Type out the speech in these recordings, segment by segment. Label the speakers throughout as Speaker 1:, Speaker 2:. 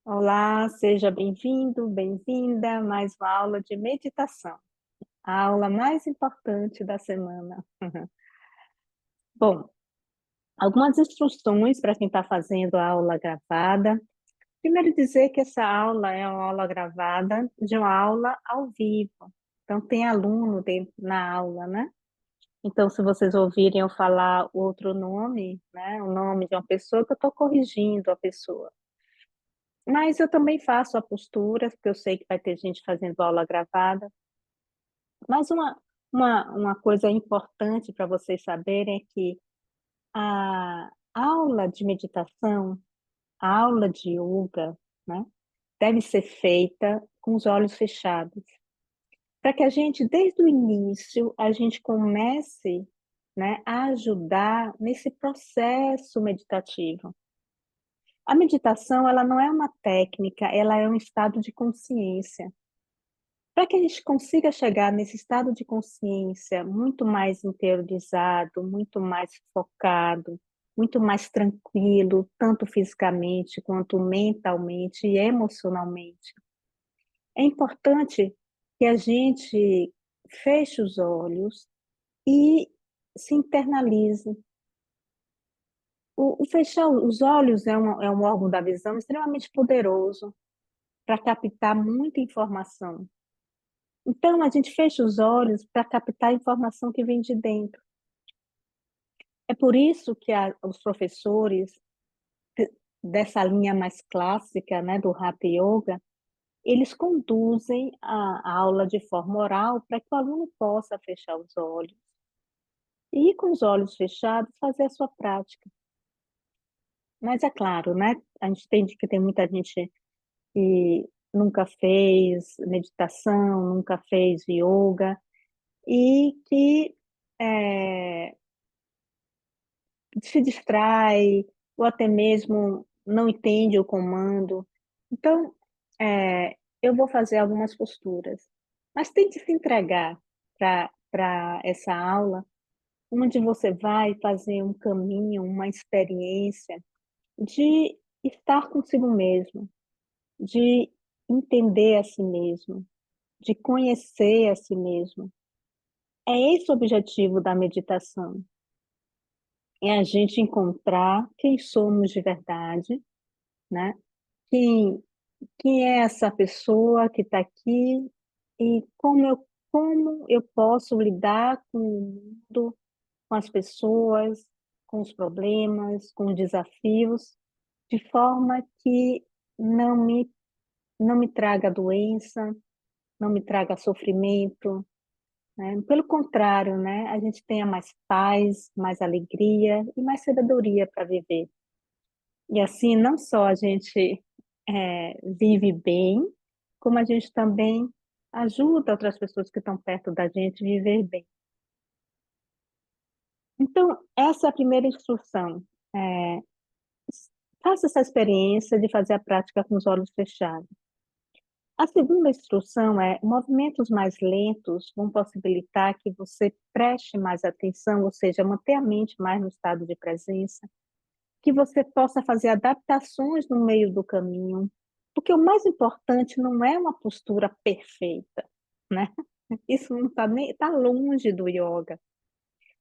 Speaker 1: Olá, seja bem-vindo, bem-vinda a mais uma aula de meditação, a aula mais importante da semana. Bom, algumas instruções para quem está fazendo a aula gravada. Primeiro dizer que essa aula é uma aula gravada de uma aula ao vivo. Então tem aluno dentro na aula, né? Então se vocês ouvirem eu falar outro nome, né, o nome de uma pessoa, que eu estou corrigindo a pessoa. Mas eu também faço a postura, porque eu sei que vai ter gente fazendo aula gravada. Mas uma coisa importante para vocês saberem é que a aula de meditação, a aula de yoga, né, deve ser feita com os olhos fechados, para que a gente, desde o início, a gente comece, né, a ajudar nesse processo meditativo. A meditação, ela não é uma técnica, ela é um estado de consciência. Para que a gente consiga chegar nesse estado de consciência muito mais interiorizado, muito mais focado, muito mais tranquilo, tanto fisicamente quanto mentalmente e emocionalmente, é importante que a gente feche os olhos e se internalize. O fechar os olhos é um órgão da visão extremamente poderoso para captar muita informação. Então, a gente fecha os olhos para captar a informação que vem de dentro. É por isso que os professores dessa linha mais clássica, né, do Hatha Yoga, eles conduzem a aula de forma oral para que o aluno possa fechar os olhos e, com os olhos fechados, fazer a sua prática. Mas é claro, né, a gente entende que tem muita gente que nunca fez meditação, nunca fez yoga e que se distrai, ou até mesmo não entende o comando. Então, eu vou fazer algumas posturas, mas tente se entregar para essa aula, onde você vai fazer um caminho, uma experiência de estar consigo mesmo, de entender a si mesmo, de conhecer a si mesmo. É esse o objetivo da meditação. É a gente encontrar quem somos de verdade, né? Quem, quem é essa pessoa que está aqui e como eu posso lidar com o mundo, com as pessoas, com os problemas, com os desafios, de forma que não me, não me traga doença, não me traga sofrimento, né? Pelo contrário, né? A gente tenha mais paz, mais alegria e mais sabedoria para viver. E assim, não só a gente vive bem, como a gente também ajuda outras pessoas que estão perto da gente a viver bem. Então, essa é a primeira instrução. É, faça essa experiência de fazer a prática com os olhos fechados. A segunda instrução é: movimentos mais lentos vão possibilitar que você preste mais atenção, ou seja, manter a mente mais no estado de presença, que você possa fazer adaptações no meio do caminho, porque o mais importante não é uma postura perfeita, né? Isso não está nem está longe do yoga.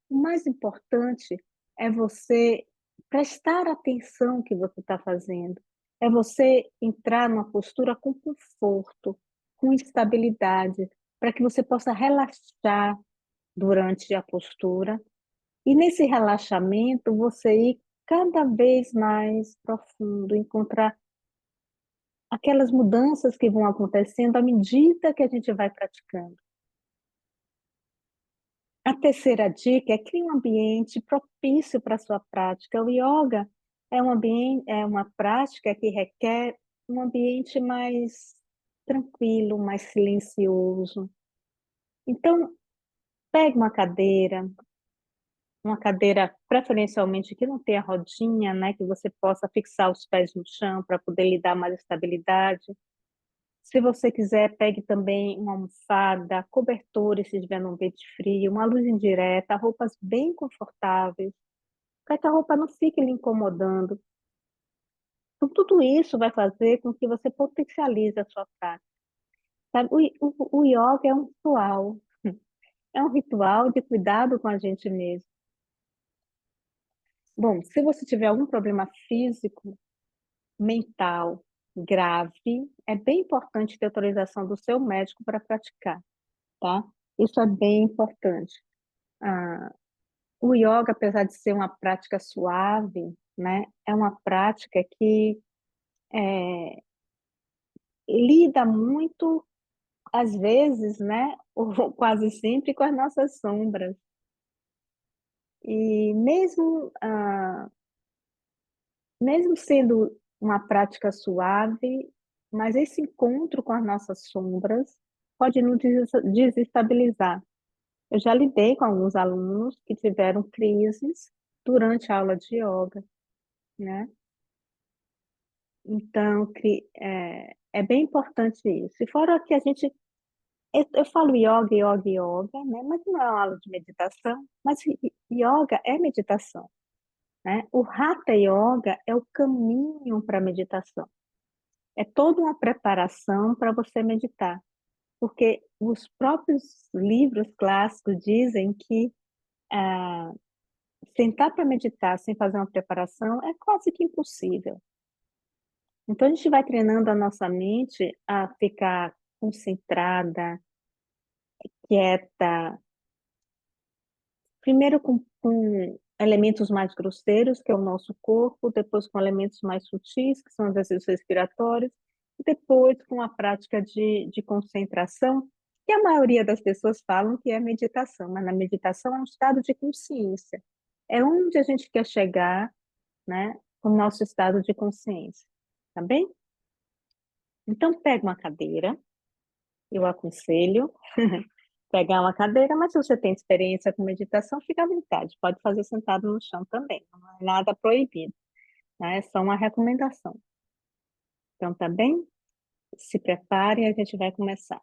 Speaker 1: O mais importante é você prestar atenção no que você está fazendo, é você entrar numa postura com conforto, com estabilidade, para que você possa relaxar durante a postura e nesse relaxamento você ir cada vez mais profundo, encontrar aquelas mudanças que vão acontecendo à medida que a gente vai praticando. A terceira dica é: crie um ambiente propício para a sua prática. O yoga é uma prática que requer um ambiente mais tranquilo, mais silencioso. Então, pegue uma cadeira preferencialmente que não tenha rodinha, né, que você possa fixar os pés no chão para poder lhe dar mais estabilidade. Se você quiser, pegue também uma almofada, cobertores se estiver num ambiente frio, uma luz indireta, roupas bem confortáveis, para que a roupa não fique lhe incomodando. Então, tudo isso vai fazer com que você potencialize a sua prática. Sabe? O yoga é um ritual. É um ritual de cuidado com a gente mesmo. Bom, se você tiver algum problema físico, mental, grave, é bem importante ter autorização do seu médico para praticar, tá? Isso é bem importante. Ah, o yoga, apesar de ser uma prática suave, né, é uma prática que lida muito, às vezes, né, ou quase sempre, com as nossas sombras. E mesmo sendo uma prática suave, mas esse encontro com as nossas sombras pode nos desestabilizar. Eu já lidei com alguns alunos que tiveram crises durante a aula de yoga, né? Então, é bem importante isso. E fora que eu falo yoga, yoga, yoga, né? Mas não é uma aula de meditação, mas yoga é meditação, né? O Hatha Yoga é o caminho para a meditação. É toda uma preparação para você meditar, porque os próprios livros clássicos dizem que sentar para meditar sem fazer uma preparação é quase que impossível. Então, a gente vai treinando a nossa mente a ficar concentrada, quieta, primeiro com elementos mais grosseiros, que é o nosso corpo, depois com elementos mais sutis, que são os exercícios respiratórios, e depois com a prática de concentração, que a maioria das pessoas falam que é meditação, mas na meditação é um estado de consciência. É onde a gente quer chegar, né, com o nosso estado de consciência, tá bem? Então, pega uma cadeira, eu aconselho pegar uma cadeira, mas se você tem experiência com meditação, fica à vontade, pode fazer sentado no chão também, não é nada proibido, né? É só uma recomendação. Então, tá bem? Se prepare e a gente vai começar.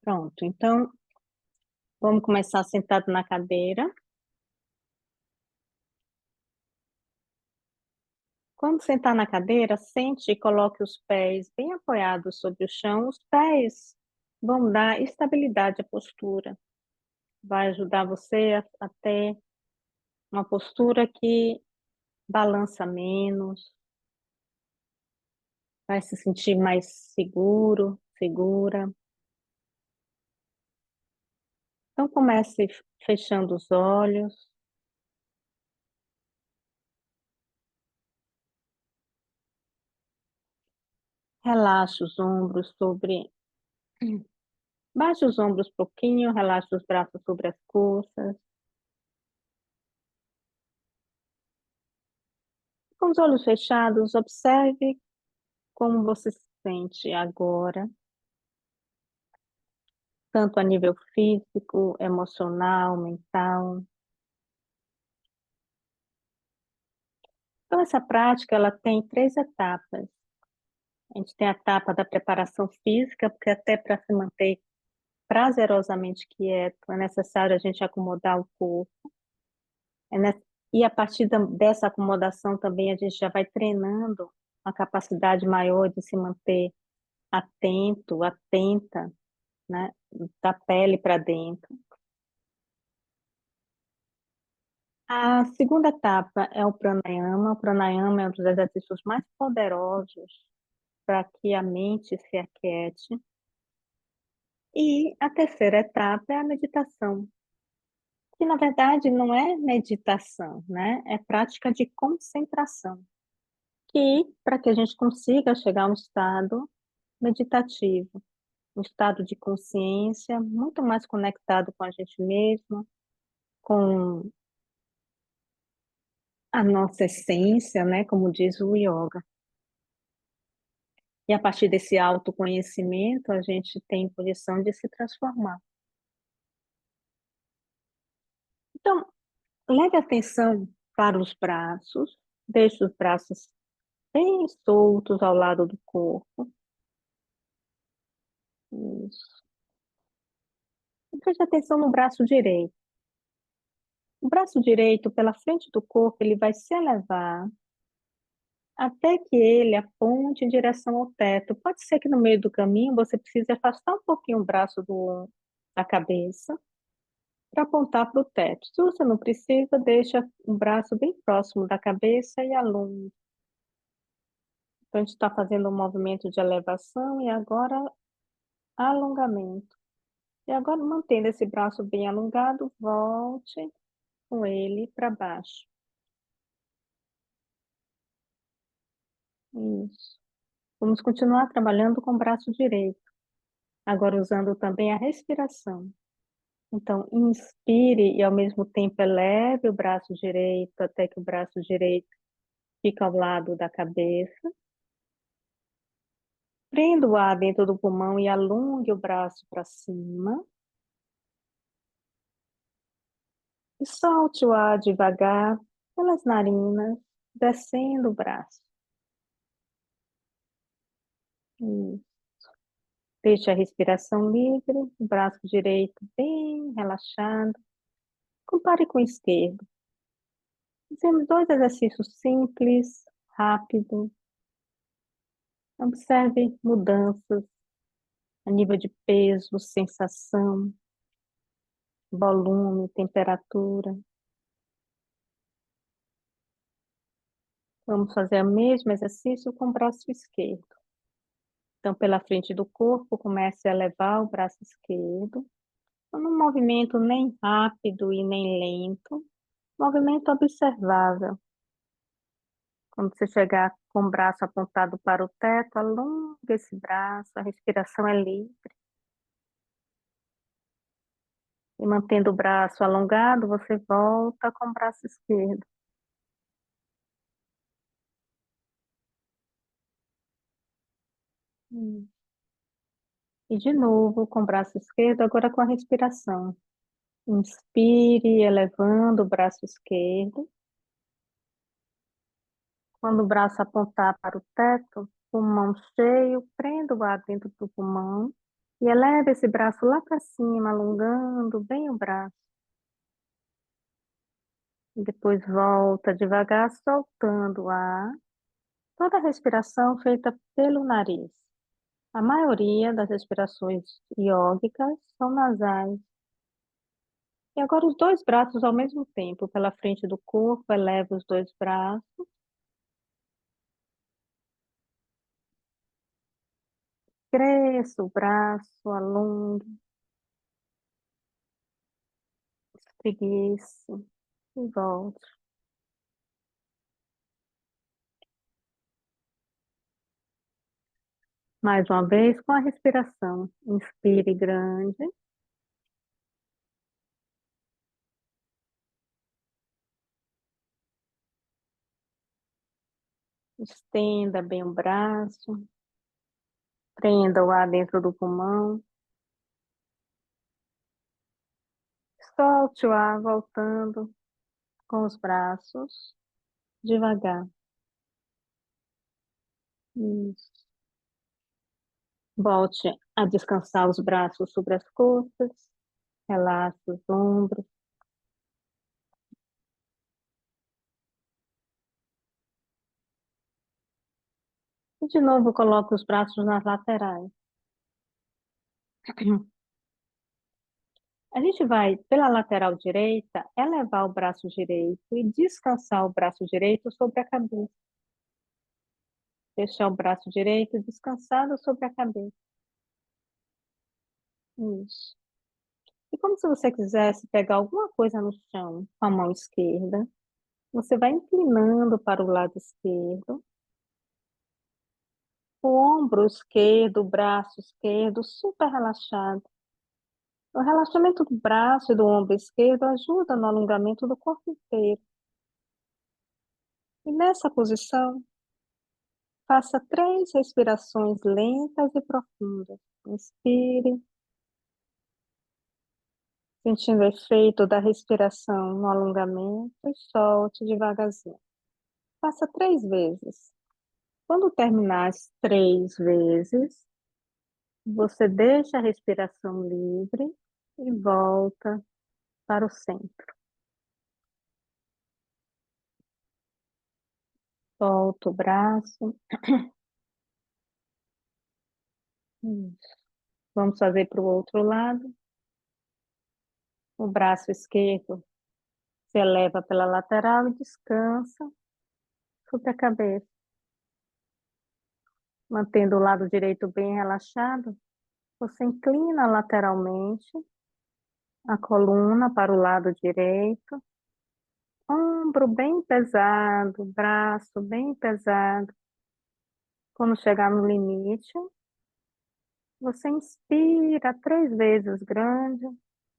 Speaker 1: Pronto, então, vamos começar sentado na cadeira. Quando sentar na cadeira, sente e coloque os pés bem apoiados sobre o chão. Os pés vão dar estabilidade à postura. Vai ajudar você a ter uma postura que balança menos, vai se sentir mais seguro, segura. Então comece fechando os olhos, relaxe os ombros sobre, baixe os ombros um pouquinho, relaxe os braços sobre as coxas. Com os olhos fechados, observe como você se sente agora, tanto a nível físico, emocional, mental. Então essa prática ela tem três etapas. A gente tem a etapa da preparação física, porque até para se manter prazerosamente quieto, é necessário a gente acomodar o corpo. E a partir dessa acomodação também a gente já vai treinando uma capacidade maior de se manter atento, atenta, né, da pele para dentro. A segunda etapa é o pranayama. O pranayama é um dos exercícios mais poderosos para que a mente se aquiete. E a terceira etapa é a meditação, que na verdade não é meditação, né? É prática de concentração, que para que a gente consiga chegar a um estado meditativo, um estado de consciência muito mais conectado com a gente mesmo, com a nossa essência, né? Como diz o yoga. E a partir desse autoconhecimento, a gente tem condição de se transformar. Então, leve atenção para os braços, deixe os braços bem soltos ao lado do corpo. Isso. E preste atenção no braço direito. O braço direito, pela frente do corpo, ele vai se elevar até que ele aponte em direção ao teto. Pode ser que no meio do caminho você precise afastar um pouquinho o braço da cabeça para apontar para o teto. Se você não precisa, deixa o braço bem próximo da cabeça e alonga. Então, a gente está fazendo um movimento de elevação e agora alongamento. E agora, mantendo esse braço bem alongado, volte com ele para baixo. Isso. Vamos continuar trabalhando com o braço direito, agora usando também a respiração. Então, inspire e ao mesmo tempo eleve o braço direito até que o braço direito fica ao lado da cabeça. Prenda o ar dentro do pulmão e alongue o braço para cima. E solte o ar devagar pelas narinas, descendo o braço. Isso. Deixe a respiração livre, o braço direito bem relaxado. Compare com o esquerdo. Fizemos 2 exercícios simples, rápidos. Observe mudanças a nível de peso, sensação, volume, temperatura. Vamos fazer o mesmo exercício com o braço esquerdo. Então, pela frente do corpo, comece a elevar o braço esquerdo. Num movimento nem rápido e nem lento, movimento observável. Quando você chegar com o braço apontado para o teto, alonga esse braço, a respiração é livre. E mantendo o braço alongado, você volta com o braço esquerdo. E de novo com o braço esquerdo, agora com a respiração. Inspire, elevando o braço esquerdo. Quando o braço apontar para o teto, pulmão cheio, prenda o ar dentro do pulmão e eleve esse braço lá para cima, alongando bem o braço. E depois volta devagar, soltando o ar. Toda a respiração feita pelo nariz. A maioria das respirações iógicas são nasais. E agora os 2 braços ao mesmo tempo, pela frente do corpo, eleva os 2 braços. Cresça o braço, alongue, espreguice e volte. Mais uma vez com a respiração. Inspire grande. Estenda bem o braço. Prenda o ar dentro do pulmão. Solte o ar voltando com os braços, devagar. Isso. Volte a descansar os braços sobre as costas. Relaxe os ombros. E de novo coloque os braços nas laterais. A gente vai pela lateral direita, elevar o braço direito e descansar o braço direito sobre a cabeça. Deixar o braço direito descansado sobre a cabeça. Isso. E como se você quisesse pegar alguma coisa no chão com a mão esquerda, você vai inclinando para o lado esquerdo. O ombro esquerdo, o braço esquerdo, super relaxado. O relaxamento do braço e do ombro esquerdo ajuda no alongamento do corpo inteiro. E nessa posição, faça 3 respirações lentas e profundas. Inspire, sentindo o efeito da respiração no alongamento e solte devagarzinho. Faça 3 vezes. Quando terminar as 3 vezes, você deixa a respiração livre e volta para o centro. Solta o braço. Isso. Vamos fazer para o outro lado. O braço esquerdo se eleva pela lateral e descansa sobre a cabeça. Mantendo o lado direito bem relaxado, você inclina lateralmente a coluna para o lado direito, ombro bem pesado, braço bem pesado. Quando chegar no limite, você inspira 3 vezes grande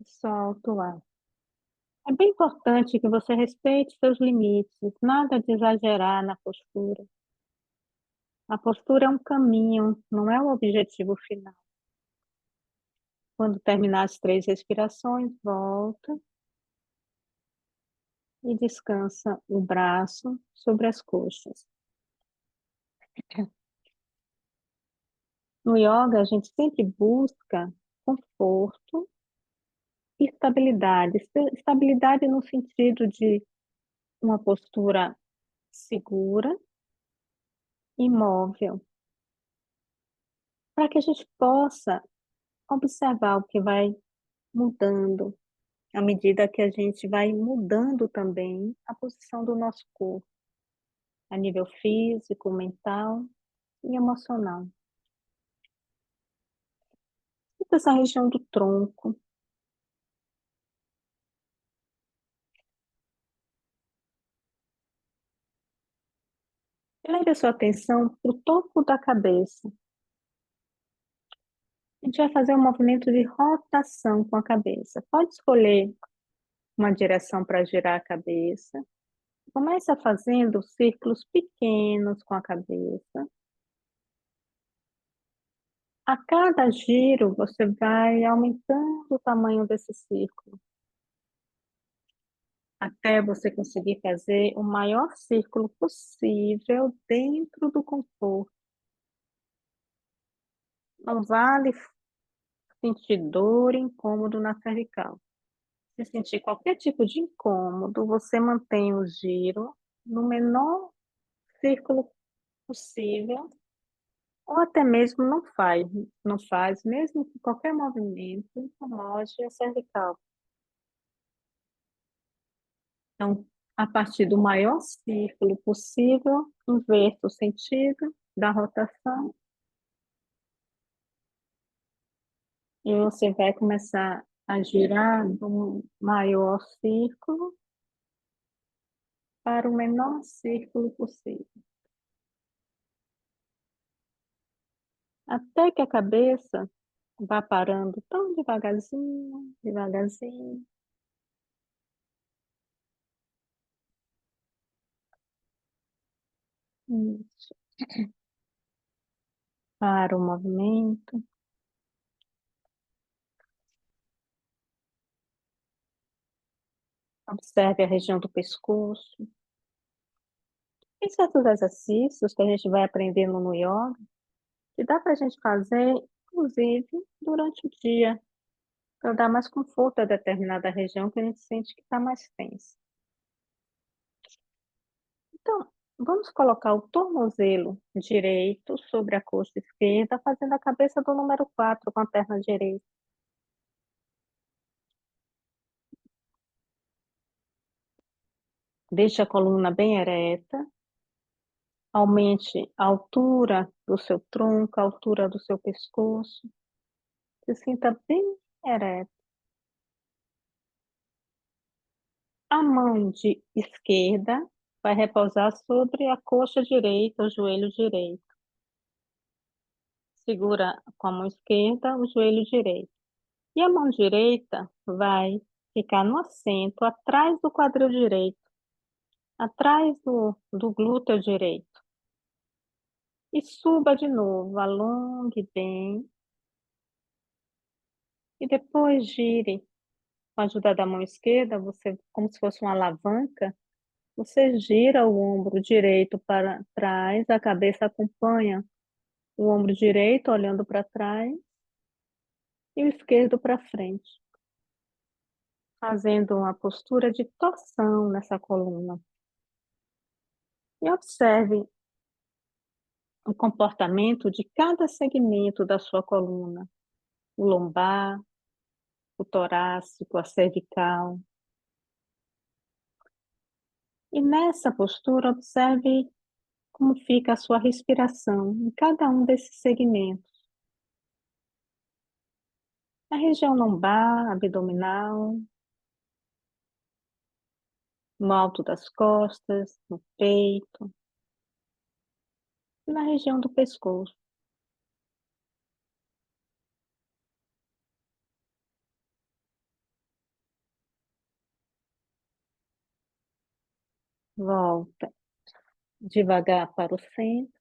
Speaker 1: e solta o ar. É bem importante que você respeite seus limites, nada de exagerar na postura. A postura é um caminho, não é o objetivo final. Quando terminar as 3 respirações, volta e descansa o braço sobre as coxas. No yoga, a gente sempre busca conforto e estabilidade. Estabilidade no sentido de uma postura segura, imóvel, para que a gente possa observar o que vai mudando, à medida que a gente vai mudando também a posição do nosso corpo, a nível físico, mental e emocional. Sinta essa região do tronco. Leve a sua atenção para o topo da cabeça. A gente vai fazer um movimento de rotação com a cabeça. Pode escolher uma direção para girar a cabeça. Começa fazendo círculos pequenos com a cabeça. A cada giro, você vai aumentando o tamanho desse círculo, até você conseguir fazer o maior círculo possível dentro do conforto. Não vale sentir dor e incômodo na cervical. Se sentir qualquer tipo de incômodo, você mantém o giro no menor círculo possível, ou até mesmo não faz, mesmo que qualquer movimento incomode a cervical. Então, a partir do maior círculo possível, inverta o sentido da rotação e você vai começar a girar do maior círculo para o menor círculo possível, até que a cabeça vá parando tão devagarzinho, devagarzinho. Isso. Para o movimento. Observe a região do pescoço. Tem certos exercícios que a gente vai aprendendo no yoga que dá para a gente fazer, inclusive, durante o dia, para dar mais conforto a determinada região que a gente sente que está mais tensa. Então, vamos colocar o tornozelo direito sobre a coxa esquerda, fazendo a cabeça do número 4 com a perna direita. Deixe a coluna bem ereta. Aumente a altura do seu tronco, a altura do seu pescoço. Se sinta bem ereto. A mão de esquerda vai repousar sobre a coxa direita, o joelho direito. Segura com a mão esquerda o joelho direito. E a mão direita vai ficar no assento, atrás do quadril direito, atrás do glúteo direito. E suba de novo, alongue bem. E depois gire. Com a ajuda da mão esquerda, você, como se fosse uma alavanca, você gira o ombro direito para trás, a cabeça acompanha o ombro direito olhando para trás e o esquerdo para frente, fazendo uma postura de torção nessa coluna. E observe o comportamento de cada segmento da sua coluna, o lombar, o torácico, a cervical. E nessa postura, observe como fica a sua respiração em cada um desses segmentos. Na região lombar, abdominal, no alto das costas, no peito, e na região do pescoço. Volta devagar para o centro,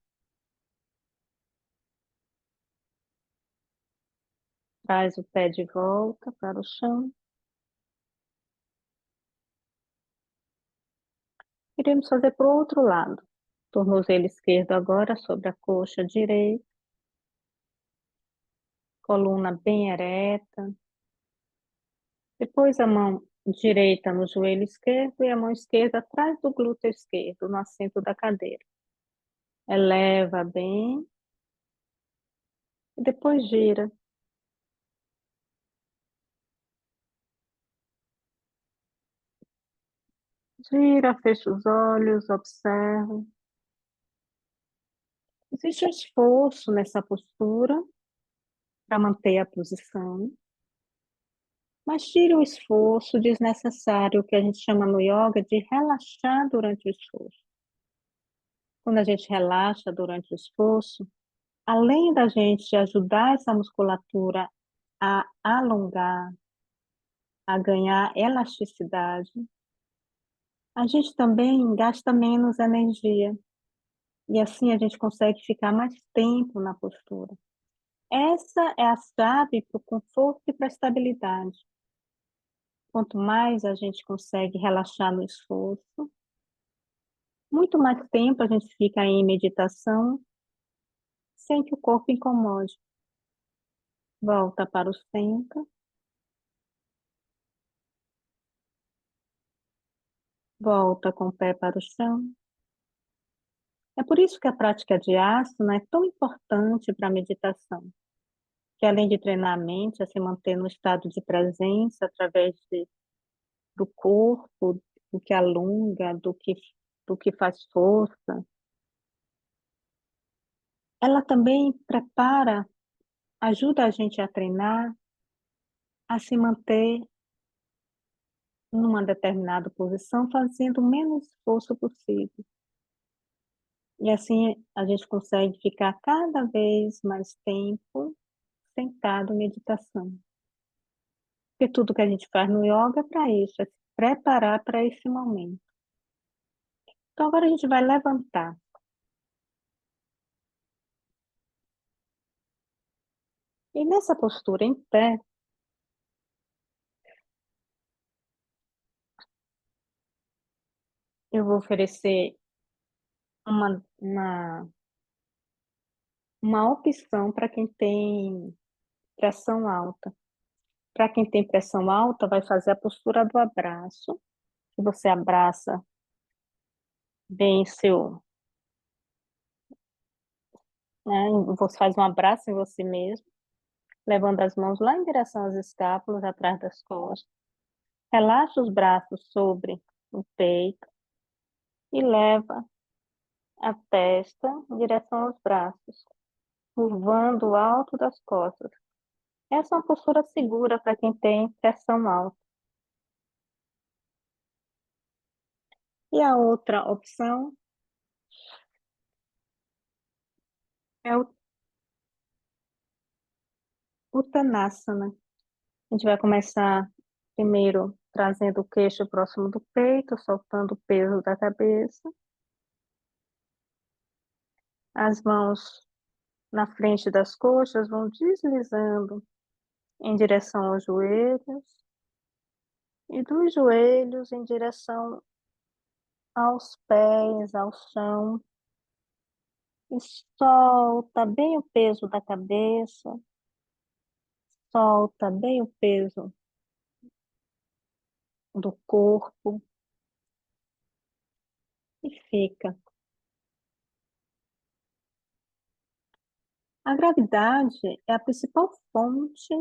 Speaker 1: traz o pé de volta para o chão. Iremos fazer para o outro lado. Tornozelo esquerdo agora sobre a coxa direita, coluna bem ereta. Depois a mão direita no joelho esquerdo e a mão esquerda atrás do glúteo esquerdo, no assento da cadeira. Eleva bem e depois gira. Gira, fecha os olhos, observa. Existe um esforço nessa postura para manter a posição, mas tire o esforço desnecessário, que a gente chama no yoga de relaxar durante o esforço. Quando a gente relaxa durante o esforço, além da gente ajudar essa musculatura a alongar, a ganhar elasticidade, a gente também gasta menos energia e assim a gente consegue ficar mais tempo na postura. Essa é a chave para o conforto e para a estabilidade. Quanto mais a gente consegue relaxar no esforço, muito mais tempo a gente fica em meditação sem que o corpo incomode. Volta para o centro, volta com o pé para o chão. É por isso que a prática de asana é tão importante para a meditação, que além de treinar a mente a se manter no estado de presença através do corpo, do que alonga, do que faz força, ela também prepara, ajuda a gente a treinar, a se manter numa determinada posição, fazendo o menos esforço possível. E assim a gente consegue ficar cada vez mais tempo sentado em meditação. Porque tudo que a gente faz no yoga é para isso, é se preparar para esse momento. Então agora a gente vai levantar. E nessa postura em pé, eu vou oferecer uma, uma, uma opção para quem tem pressão alta. Para quem tem pressão alta, vai fazer a postura do abraço, que você abraça bem seu, né? Você faz um abraço em você mesmo, levando as mãos lá em direção às escápulas, atrás das costas. Relaxa os braços sobre o peito e leva a testa em direção aos braços, curvando o alto das costas. Essa é uma postura segura para quem tem pressão alta. E a outra opção é o Uttanasana. A gente vai começar primeiro trazendo o queixo próximo do peito, soltando o peso da cabeça. As mãos na frente das coxas vão deslizando em direção aos joelhos e dos joelhos em direção aos pés, ao chão. E solta bem o peso da cabeça, solta bem o peso do corpo e fica. A gravidade é a principal fonte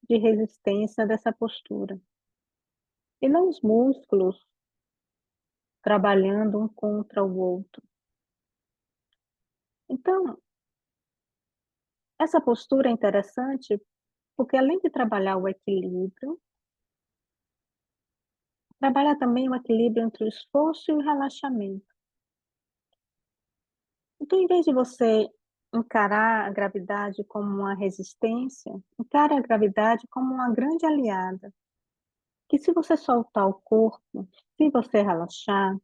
Speaker 1: de resistência dessa postura, e não os músculos trabalhando um contra o outro. Então, essa postura é interessante porque, além de trabalhar o equilíbrio, trabalha também o equilíbrio entre o esforço e o relaxamento. Então, em vez de você encarar a gravidade como uma resistência, encare a gravidade como uma grande aliada, que se você soltar o corpo, se você relaxar,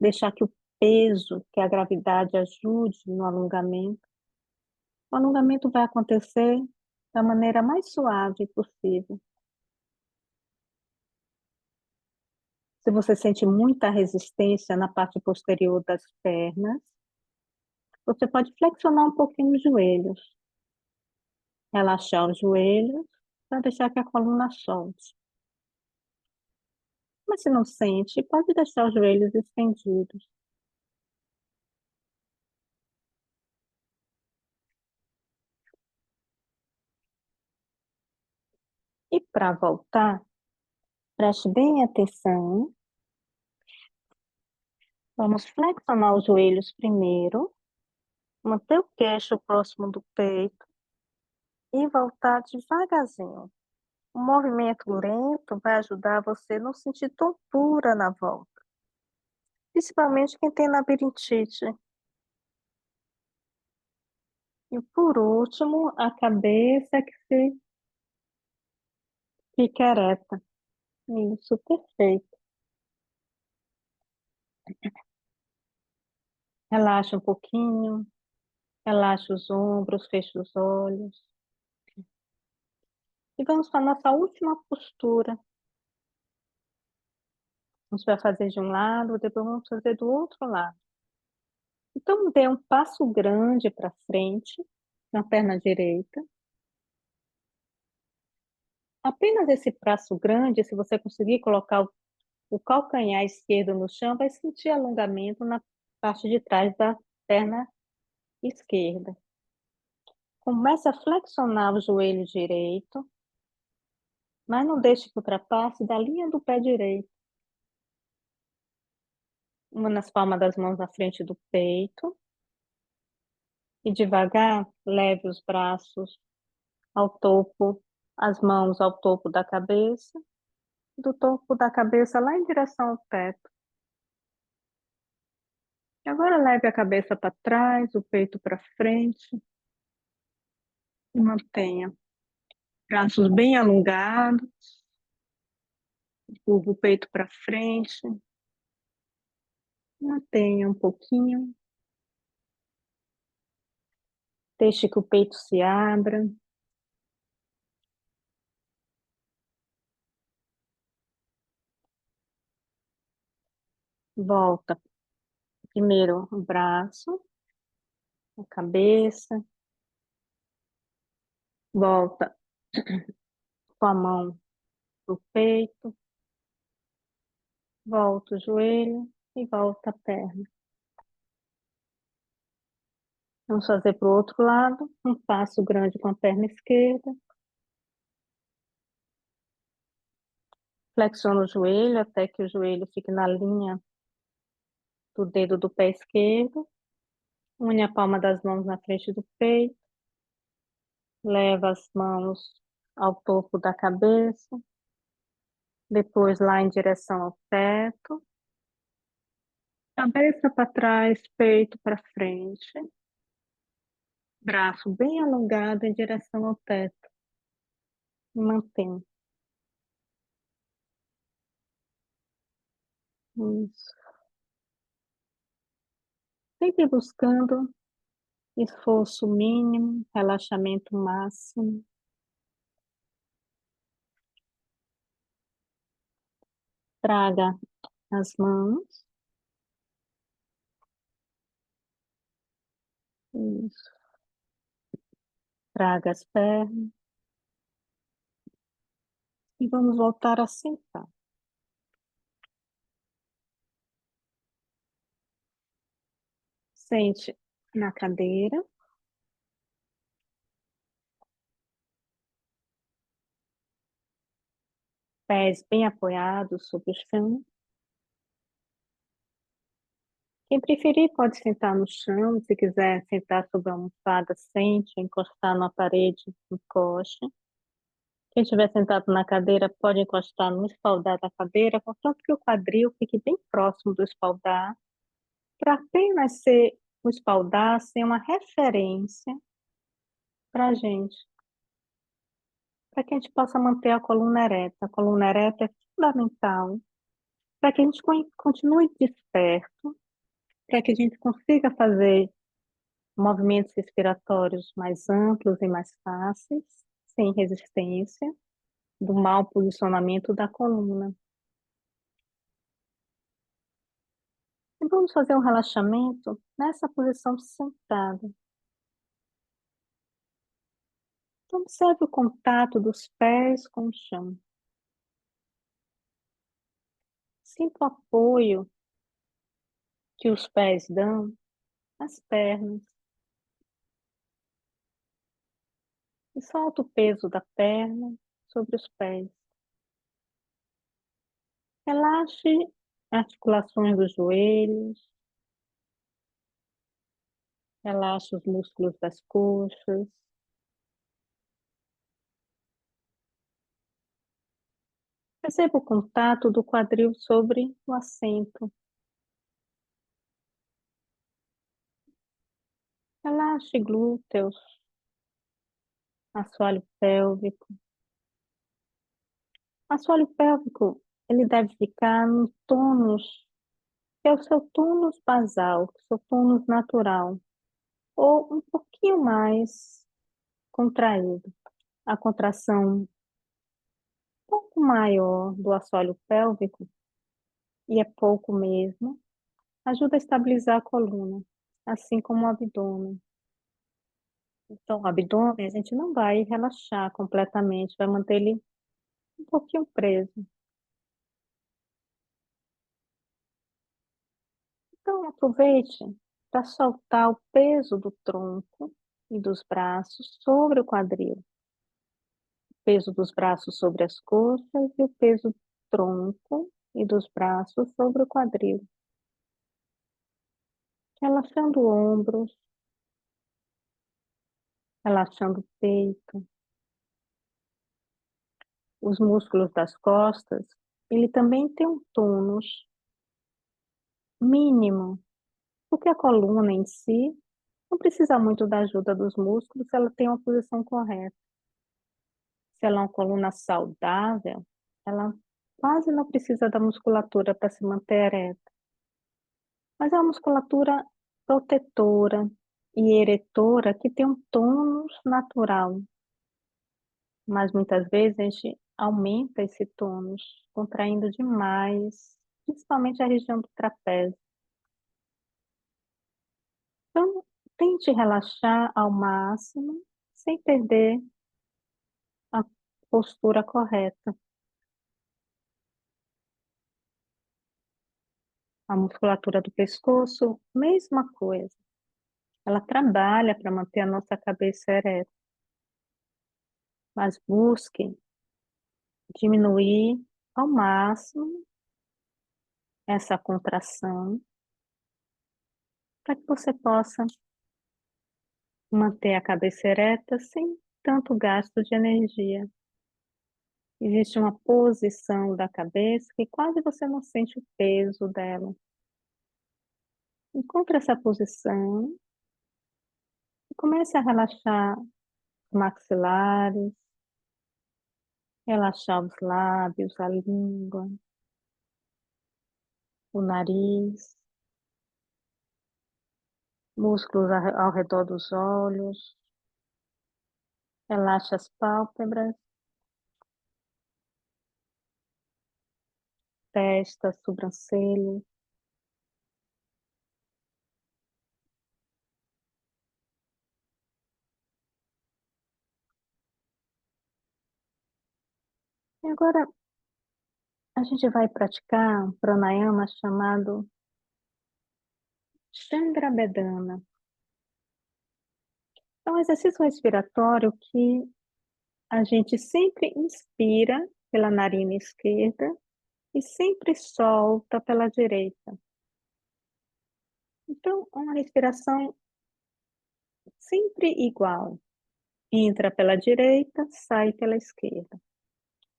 Speaker 1: deixar que o peso, que a gravidade ajude no alongamento, o alongamento vai acontecer da maneira mais suave possível. Se você sente muita resistência na parte posterior das pernas, você pode flexionar um pouquinho os joelhos, relaxar os joelhos para deixar que a coluna solte. Mas se não sente, pode deixar os joelhos estendidos. E para voltar, preste bem atenção. Vamos flexionar os joelhos primeiro, manter o queixo próximo do peito e voltar devagarzinho. Um movimento lento vai ajudar você a não sentir tontura na volta, principalmente quem tem labirintite. E por último, a cabeça que se fica ereta. Isso, perfeito. Relaxa um pouquinho, relaxa os ombros, fecha os olhos. E vamos para a nossa última postura. A gente vai fazer de um lado, depois vamos fazer do outro lado. Então, dê um passo grande para frente, na perna direita. Apenas esse passo grande, se você conseguir colocar o calcanhar esquerdo no chão, vai sentir alongamento na parte de trás da perna esquerda. Comece a flexionar o joelho direito, mas não deixe que ultrapasse da linha do pé direito. Uma nas palmas das mãos na frente do peito. E devagar, leve os braços ao topo, as mãos ao topo da cabeça, do topo da cabeça lá em direção ao teto. E agora leve a cabeça para trás, o peito para frente e mantenha. Braços bem alongados, curva o peito para frente, mantenha um pouquinho. Deixe que o peito se abra. Volta. Primeiro o braço, a cabeça. Volta com a mão pro peito. Volta o joelho e volta a perna. Vamos fazer para o outro lado. Um passo grande com a perna esquerda. Flexiona o joelho até que o joelho fique na linha do dedo do pé esquerdo. Une a palma das mãos na frente do peito. Leva as mãos ao topo da cabeça. Depois lá em direção ao teto. Cabeça para trás, peito para frente. Braço bem alongado em direção ao teto. Mantém. Isso. Sempre buscando esforço mínimo, relaxamento máximo. Traga as mãos. Isso. Traga as pernas. E vamos voltar a sentar. Sente na cadeira. Pés bem apoiados sobre o chão. Quem preferir pode sentar no chão, se quiser sentar sobre a almofada, sente, encostar na parede, encoste. Quem estiver sentado na cadeira pode encostar no espaldar da cadeira, contanto que o quadril fique bem próximo do espaldar, para apenas ser o espaldar ser uma referência para a gente, para que a gente possa manter a coluna ereta. A coluna ereta é fundamental para que a gente continue desperto, para que a gente consiga fazer movimentos respiratórios mais amplos e mais fáceis, sem resistência, do mau posicionamento da coluna. E vamos fazer um relaxamento nessa posição sentada. Então, observe o contato dos pés com o chão. Sinta o apoio que os pés dão às pernas. E solta o peso da perna sobre os pés. Relaxe as articulações dos joelhos. Relaxe os músculos das coxas. Perceba o contato do quadril sobre o assento. Relaxe glúteos, assoalho pélvico. O assoalho pélvico, ele deve ficar no tônus, que é o seu tônus basal, o seu tônus natural, ou um pouquinho mais contraído. A contração um pouco maior do assoalho pélvico, e é pouco mesmo, ajuda a estabilizar a coluna, assim como o abdômen. Então, o abdômen a gente não vai relaxar completamente, vai manter ele um pouquinho preso. Então, aproveite para soltar o peso do tronco e dos braços sobre o quadril. O peso dos braços sobre as coxas e o peso do tronco e dos braços sobre o quadril. Relaxando ombros, relaxando o peito. Os músculos das costas, ele também tem um tônus mínimo, porque a coluna em si não precisa muito da ajuda dos músculos se ela tem uma posição correta. Se ela é uma coluna saudável, ela quase não precisa da musculatura para se manter ereta. Mas é uma musculatura protetora e eretora que tem um tônus natural. Mas muitas vezes a gente aumenta esse tônus, contraindo demais, principalmente a região do trapézio. Então, tente relaxar ao máximo, sem perder a postura correta. A musculatura do pescoço, mesma coisa. Ela trabalha para manter a nossa cabeça ereta, mas busque diminuir ao máximo essa contração para que você possa manter a cabeça ereta sem tanto gasto de energia. Existe uma posição da cabeça que quase você não sente o peso dela. Encontre essa posição e comece a relaxar os maxilares, relaxar os lábios, a língua, o nariz, músculos ao redor dos olhos. Relaxe as pálpebras, testa, sobrancelhas. E agora a gente vai praticar um pranayama chamado Chandra Bedana. É um exercício respiratório que a gente sempre inspira pela narina esquerda e sempre solta pela direita. Então, uma respiração sempre igual. Entra pela direita, sai pela esquerda.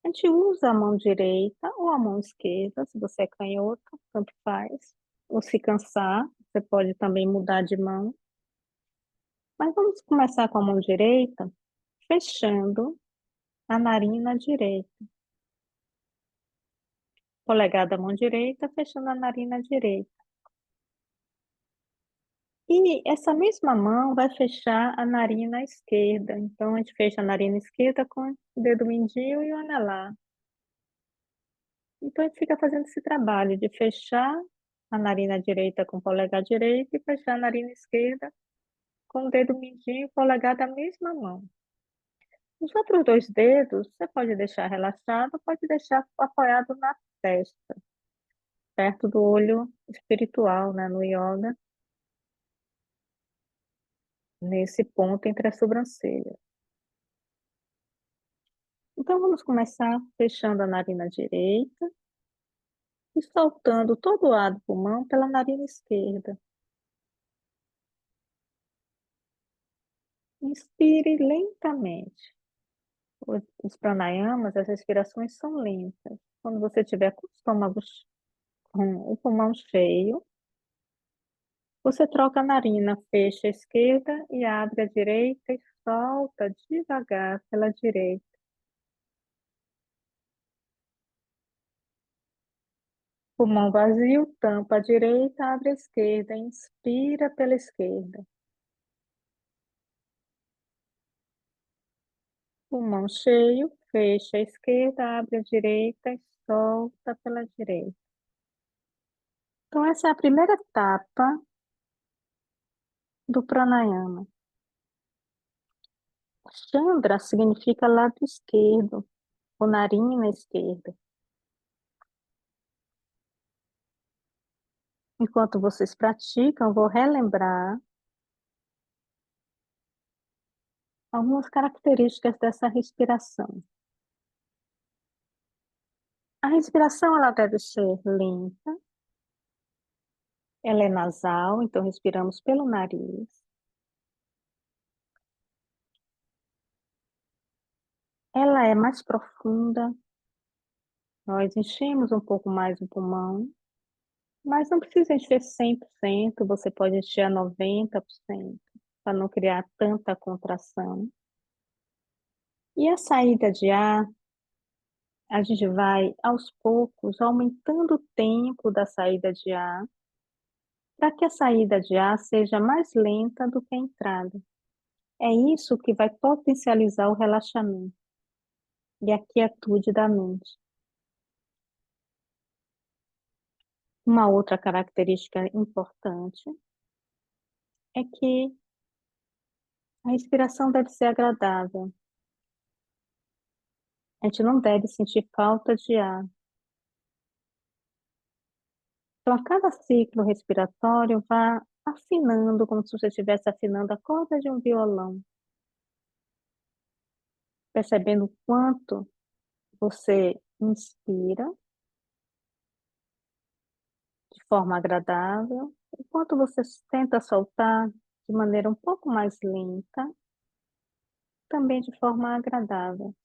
Speaker 1: A gente usa a mão direita ou a mão esquerda, se você é canhoto, tanto faz. Ou se cansar, você pode também mudar de mão. Mas vamos começar com a mão direita, fechando a narina direita. Polegar da mão direita, fechando a narina direita. E essa mesma mão vai fechar a narina esquerda. Então, a gente fecha a narina esquerda com o dedo mindinho e o anelar. Então, a gente fica fazendo esse trabalho de fechar a narina direita com o polegar direito e fechar a narina esquerda com o dedo mindinho e o polegar da mesma mão. Os outros dois dedos, você pode deixar relaxado, pode deixar apoiado na testa, perto do olho espiritual, né, no yoga, nesse ponto entre as sobrancelhas. Então, vamos começar fechando a narina direita e soltando todo o ar do pulmão pela narina esquerda. Inspire lentamente. Os pranayamas, as respirações são lentas. Quando você tiver com o estômago, com o pulmão cheio, você troca a narina, fecha a esquerda e abre a direita e solta devagar pela direita. Pulmão vazio, tampa a direita, abre a esquerda, inspira pela esquerda. Pulmão cheio, fecha a esquerda, abre a direita e solta pela direita. Então, essa é a primeira etapa do pranayama. Chandra significa lado esquerdo, ou narina esquerda. Enquanto vocês praticam, vou relembrar algumas características dessa respiração. A respiração ela deve ser lenta, ela é nasal, então respiramos pelo nariz. Ela é mais profunda, nós enchemos um pouco mais o pulmão, mas não precisa encher 100%, você pode encher a 90%, para não criar tanta contração. E a saída de ar, a gente vai aos poucos aumentando o tempo da saída de ar, para que a saída de ar seja mais lenta do que a entrada. É isso que vai potencializar o relaxamento e a quietude da mente. Uma outra característica importante é que a respiração deve ser agradável. A gente não deve sentir falta de ar. Então, a cada ciclo respiratório, vá afinando, como se você estivesse afinando a corda de um violão, percebendo o quanto você inspira de forma agradável, o quanto você tenta soltar de maneira um pouco mais lenta, também de forma agradável,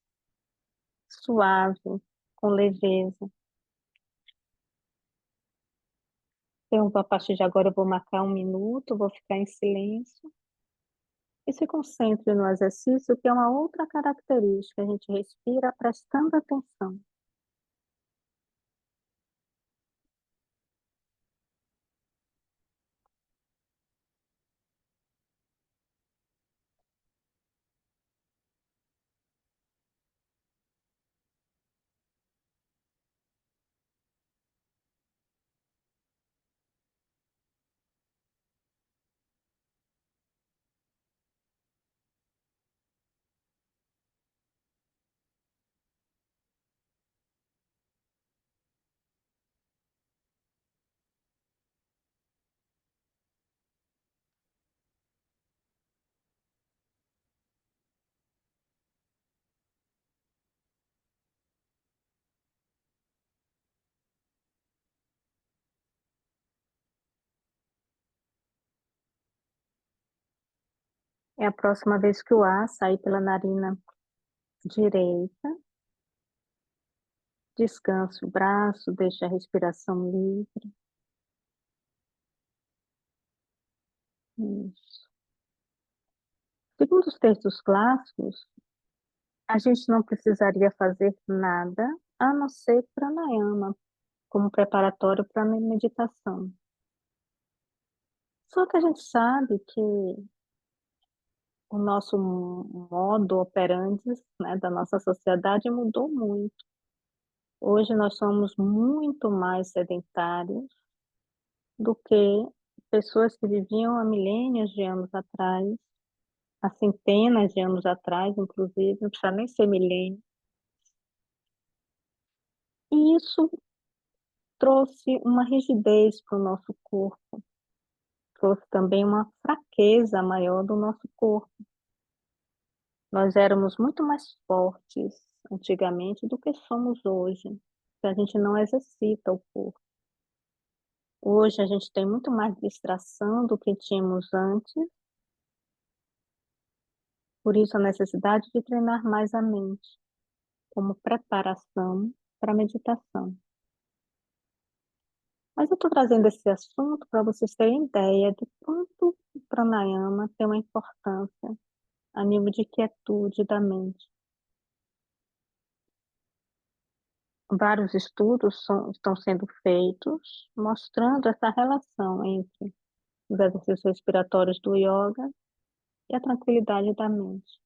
Speaker 1: suave, com leveza. Então, a partir de agora, eu vou marcar 1 minuto, vou ficar em silêncio. E se concentre no exercício, que é uma outra característica. A gente respira prestando atenção. É a próxima vez que o ar sair pela narina direita, descanse o braço, deixe a respiração livre. Isso. Segundo os textos clássicos, a gente não precisaria fazer nada a não ser pranayama, como preparatório para a meditação. Só que a gente sabe que o nosso modo operandi, né, da nossa sociedade mudou muito. Hoje nós somos muito mais sedentários do que pessoas que viviam há milênios de anos atrás, há centenas de anos atrás, inclusive, não precisa nem ser milênio. E isso trouxe uma rigidez para o nosso corpo, trouxe também uma fraqueza maior do nosso corpo. Nós éramos muito mais fortes antigamente do que somos hoje, porque a gente não exercita o corpo. Hoje a gente tem muito mais distração do que tínhamos antes, por isso a necessidade de treinar mais a mente, como preparação para a meditação. Mas eu estou trazendo esse assunto para vocês terem ideia de quanto o pranayama tem uma importância a nível de quietude da mente. Vários estudos estão sendo feitos mostrando essa relação entre os exercícios respiratórios do yoga e a tranquilidade da mente.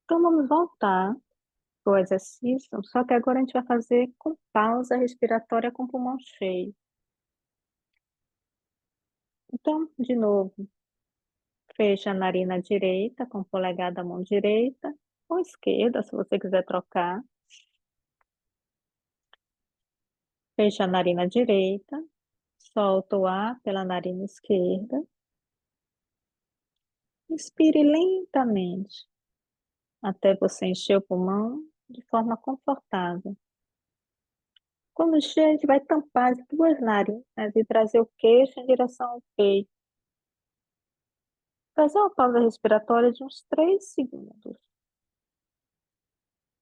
Speaker 1: Então vamos voltar para o exercício, só que agora a gente vai fazer com pausa respiratória com o pulmão cheio. Então, de novo, fecha a narina direita com o polegar da mão direita, ou esquerda, se você quiser trocar. Fecha a narina direita, solta o ar pela narina esquerda. Inspire lentamente até você encher o pulmão de forma confortável. Quando encher, a gente vai tampar as duas narinas e trazer o queixo em direção ao peito. Fazer uma pausa respiratória de uns 3 segundos.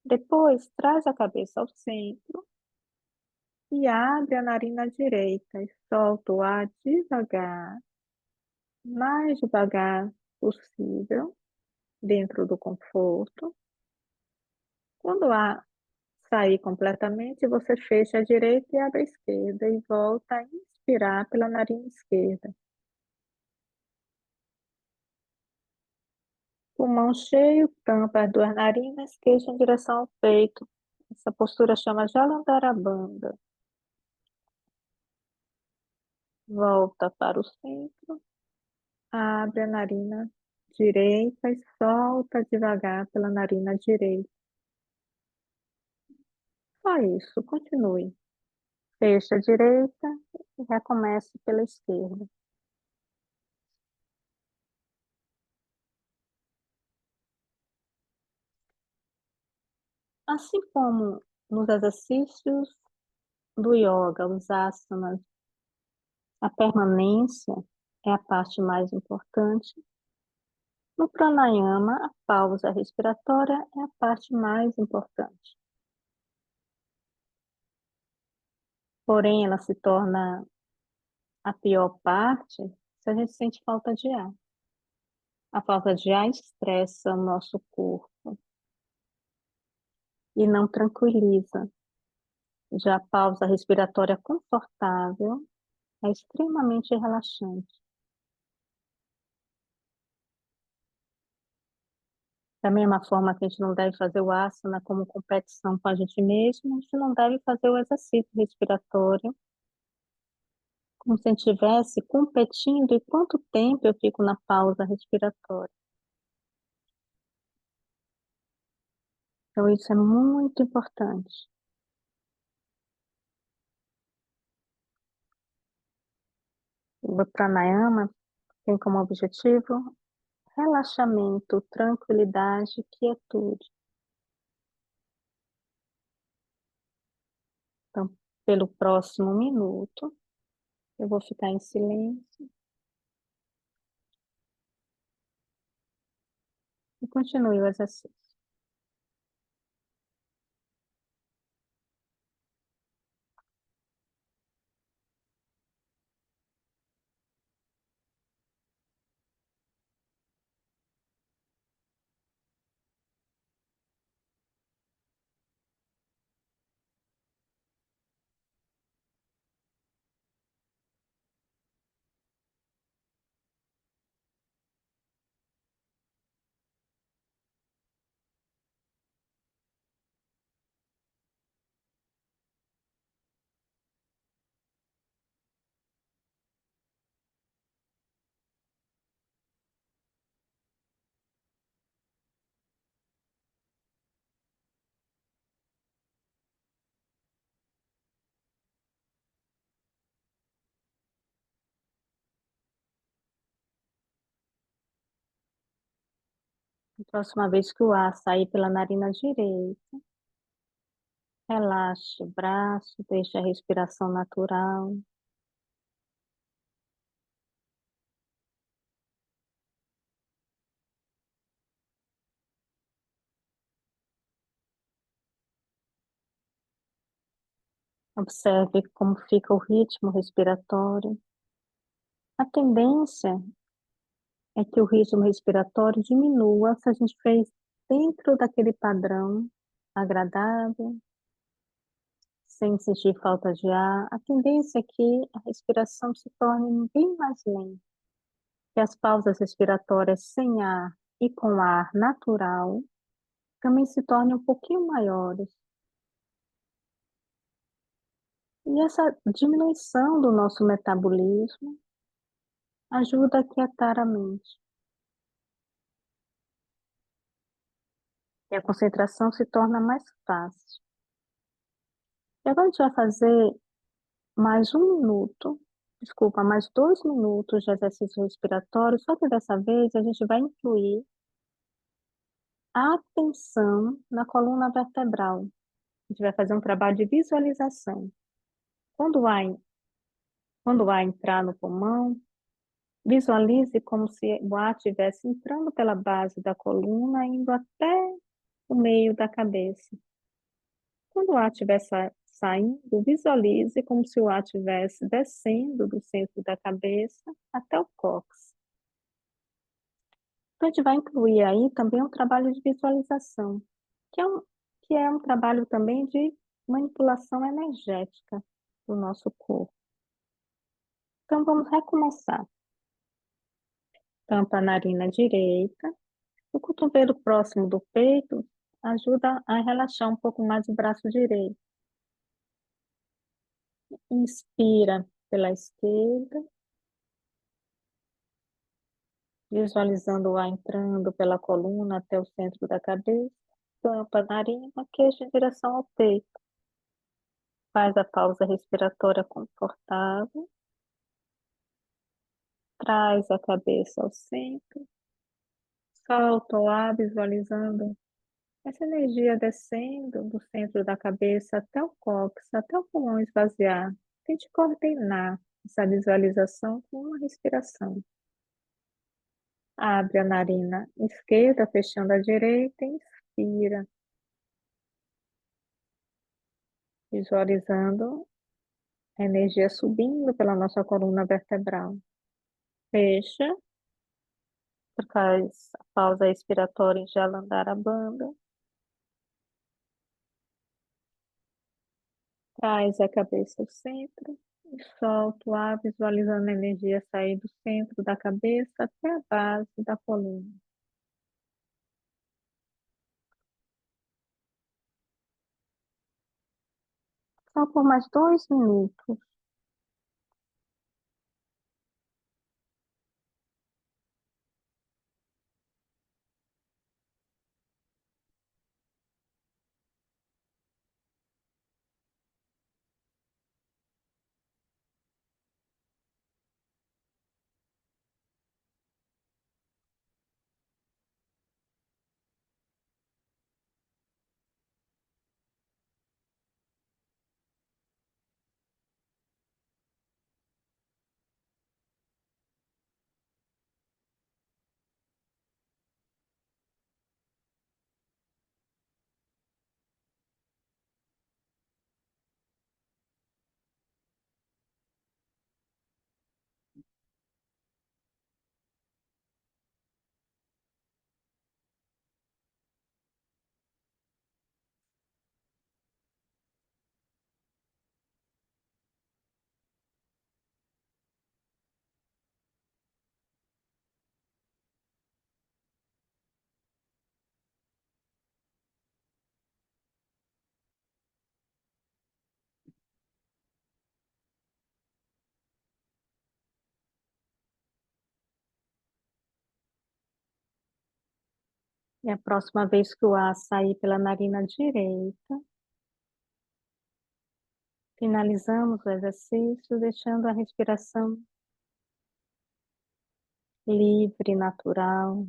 Speaker 1: Depois, traz a cabeça ao centro e abre a narina direita e solta o ar devagar, mais devagar possível, dentro do conforto. Quando o ar sair completamente, você fecha a direita e abre a esquerda e volta a inspirar pela narina esquerda. Pulmão cheio, tampa as duas narinas, queixo em direção ao peito. Essa postura chama Jalandhara-bandha. Volta para o centro, abre a narina direita e solta devagar pela narina direita. Só isso, continue. Fecha a direita e recomece pela esquerda. Assim como nos exercícios do yoga, os asanas, a permanência é a parte mais importante. No pranayama, a pausa respiratória é a parte mais importante. Porém, ela se torna a pior parte se a gente sente falta de ar. A falta de ar estressa o nosso corpo e não tranquiliza. Já a pausa respiratória confortável é extremamente relaxante. Da mesma forma que a gente não deve fazer o asana como competição com a gente mesmo, a gente não deve fazer o exercício respiratório como se a gente estivesse competindo e quanto tempo eu fico na pausa respiratória. Então, isso é muito importante. O pranayama tem como objetivo relaxamento, tranquilidade, quietude. Então, pelo próximo minuto, eu vou ficar em silêncio. continue o exercício. A próxima vez que o ar sair pela narina direita, relaxe o braço, deixe a respiração natural. Observe como fica o ritmo respiratório. A tendência é que o ritmo respiratório diminua se a gente fez dentro daquele padrão agradável, sem sentir falta de ar. A tendência é que a respiração se torne bem mais lenta, que as pausas respiratórias sem ar e com ar natural também se tornem um pouquinho maiores. E essa diminuição do nosso metabolismo ajuda a quietar a mente. E a concentração se torna mais fácil. E agora a gente vai fazer mais 1 minuto, desculpa, mais 2 minutos de exercício respiratório, só que dessa vez a gente vai incluir a atenção na coluna vertebral. A gente vai fazer um trabalho de visualização. Quando o ar, quando o ar entrar no pulmão, visualize como se o ar estivesse entrando pela base da coluna, indo até o meio da cabeça. Quando o ar estiver saindo, visualize como se o ar estivesse descendo do centro da cabeça até o cóccix. Então, a gente vai incluir aí também um trabalho de visualização, que é um trabalho também de manipulação energética do nosso corpo. Então, vamos recomeçar. Tampa a narina direita. O cotovelo próximo do peito ajuda a relaxar um pouco mais o braço direito. Inspira pela esquerda, visualizando o ar entrando pela coluna até o centro da cabeça. Tampa a narina, queixo em direção ao peito. Faz a pausa respiratória confortável. Traz a cabeça ao centro. Solta o ar, visualizando essa energia descendo do centro da cabeça até o cóccix, até o pulmão esvaziar. Tente coordenar essa visualização com uma respiração. Abre a narina esquerda, fechando a direita, inspira, visualizando a energia subindo pela nossa coluna vertebral. Fecha, faz a pausa expiratória em Jalandhara Bandha. Traz a cabeça ao centro e solta o ar, visualizando a energia sair do centro da cabeça até a base da coluna. Só por mais 2 minutos. E a próxima vez que o ar sair pela narina direita, finalizamos o exercício, deixando a respiração livre, natural.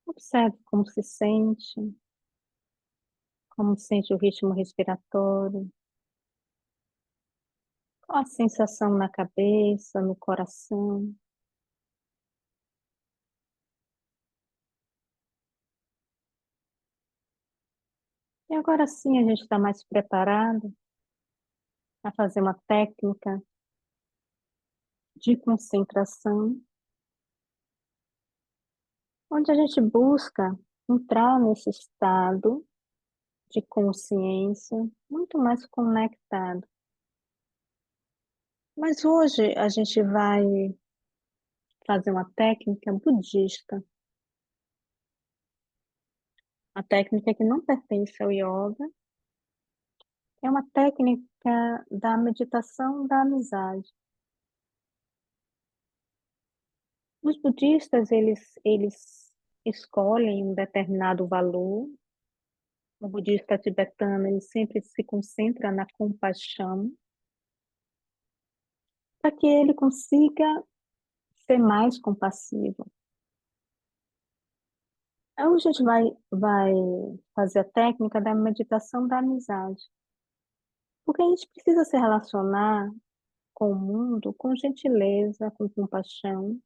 Speaker 1: Observe como sente o ritmo respiratório, qual a sensação na cabeça, no coração. E agora sim a gente está mais preparado a fazer uma técnica de concentração, onde a gente busca entrar nesse estado de consciência muito mais conectado. Mas hoje a gente vai fazer uma técnica budista, a técnica que não pertence ao yoga, é uma técnica da meditação da amizade. Os budistas, eles escolhem um determinado valor. O budista tibetano, ele sempre se concentra na compaixão, para que ele consiga ser mais compassivo. Então, a gente vai fazer a técnica da meditação da amizade, porque a gente precisa se relacionar com o mundo com gentileza, com compaixão,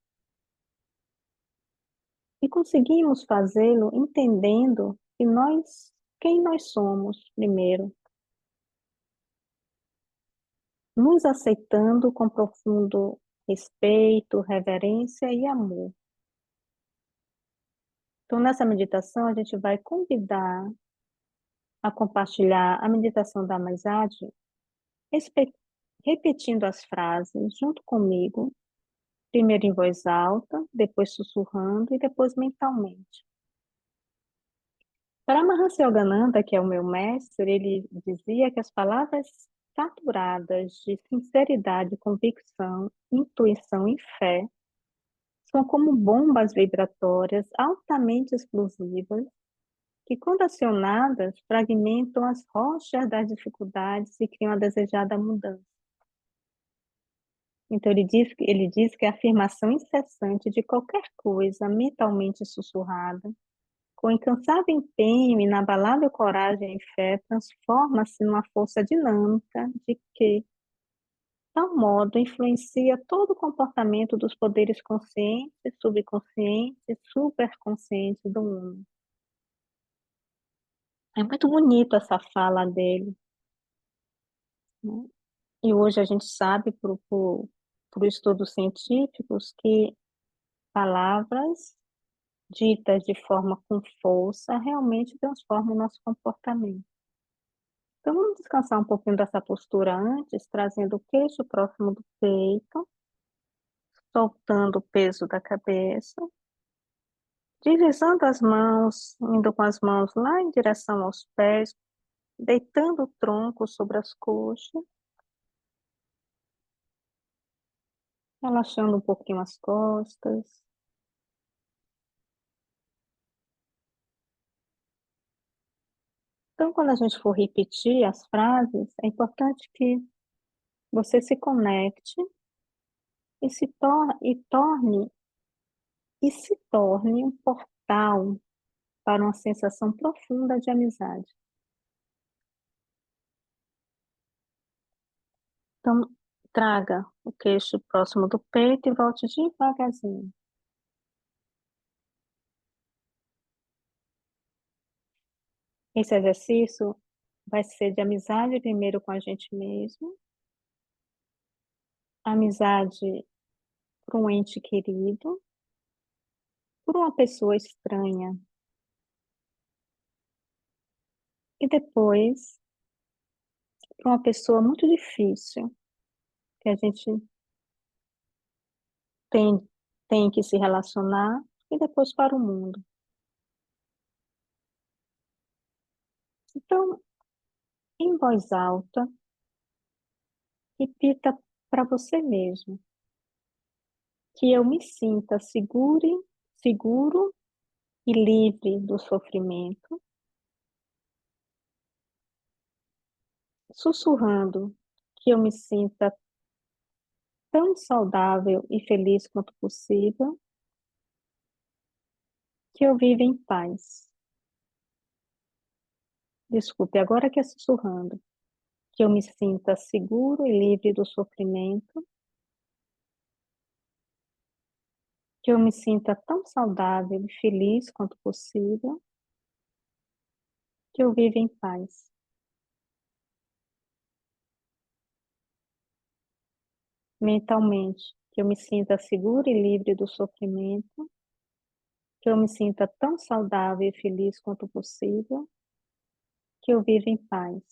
Speaker 1: e conseguimos fazê-lo entendendo quem nós somos primeiro, nos aceitando com profundo respeito, reverência e amor. Então, nessa meditação, a gente vai convidar a compartilhar a meditação da amizade, respe- repetindo as frases junto comigo, primeiro em voz alta, depois sussurrando e depois mentalmente. Para Mahansa Yogananda, que é o meu mestre, ele dizia que as palavras saturadas de sinceridade, convicção, intuição e fé são como bombas vibratórias altamente explosivas que, quando acionadas, fragmentam as rochas das dificuldades e criam a desejada mudança. Então, ele diz que a afirmação incessante de qualquer coisa mentalmente sussurrada, com incansável empenho, inabalável coragem e fé, transforma-se numa força dinâmica de que, tal modo, influencia todo o comportamento dos poderes conscientes, subconscientes e superconscientes do mundo. É muito bonito essa fala dele, né? E hoje a gente sabe, por estudos científicos, que palavras ditas de forma com força realmente transformam o nosso comportamento. Então, vamos descansar um pouquinho dessa postura antes, trazendo o queixo próximo do peito, soltando o peso da cabeça, deslizando as mãos, indo com as mãos lá em direção aos pés, deitando o tronco sobre as coxas, relaxando um pouquinho as costas. Então, quando a gente for repetir as frases, é importante que você se conecte e se torne um portal para uma sensação profunda de amizade. Então, traga o queixo próximo do peito e volte devagarzinho. Esse exercício vai ser de amizade primeiro com a gente mesmo, amizade por um ente querido, por uma pessoa estranha, e depois por uma pessoa muito difícil que a gente tem, tem que se relacionar, e depois para o mundo. Então, em voz alta, repita para você mesmo, que eu me sinta seguro e livre do sofrimento, sussurrando que eu me sinta tão saudável e feliz quanto possível, que eu viva em paz. Desculpe, agora que é sussurrando, que eu me sinta seguro e livre do sofrimento, que eu me sinta tão saudável e feliz quanto possível, que eu viva em paz. Mentalmente, que eu me sinta seguro e livre do sofrimento, que eu me sinta tão saudável e feliz quanto possível, que eu viva em paz.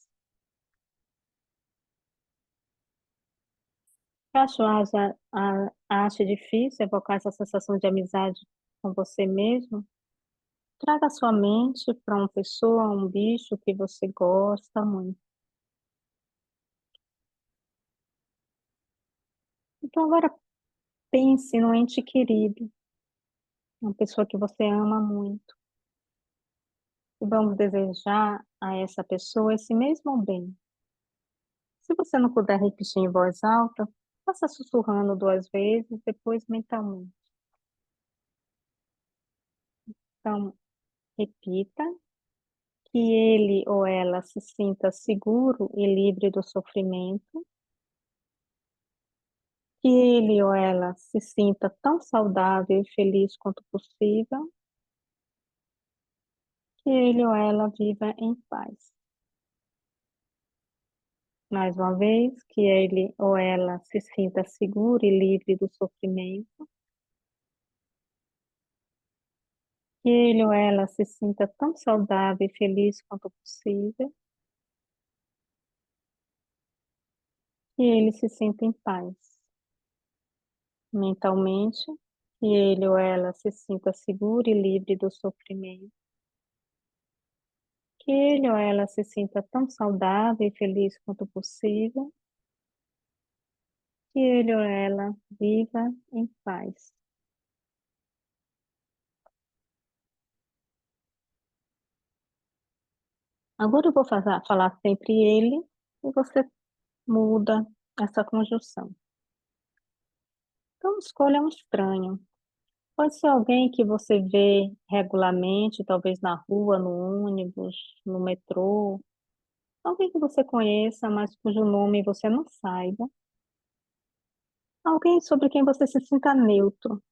Speaker 1: Caso ache difícil evocar essa sensação de amizade com você mesmo, traga a sua mente para uma pessoa, um bicho que você gosta muito. Então agora pense no ente querido, uma pessoa que você ama muito. E vamos desejar a essa pessoa esse mesmo bem. Se você não puder repetir em voz alta, faça sussurrando 2 vezes, depois mentalmente. Então, repita que ele ou ela se sinta seguro e livre do sofrimento, que ele ou ela se sinta tão saudável e feliz quanto possível, que ele ou ela viva em paz. Mais uma vez, que ele ou ela se sinta seguro e livre do sofrimento, que ele ou ela se sinta tão saudável e feliz quanto possível, que ele se sinta em paz. Mentalmente, que ele ou ela se sinta seguro e livre do sofrimento, que ele ou ela se sinta tão saudável e feliz quanto possível, que ele ou ela viva em paz. Agora eu vou falar sempre ele e você muda essa conjunção. Então escolha um estranho. Pode ser alguém que você vê regularmente, talvez na rua, no ônibus, no metrô, alguém que você conheça, mas cujo nome você não saiba. Alguém sobre quem você se sinta neutro.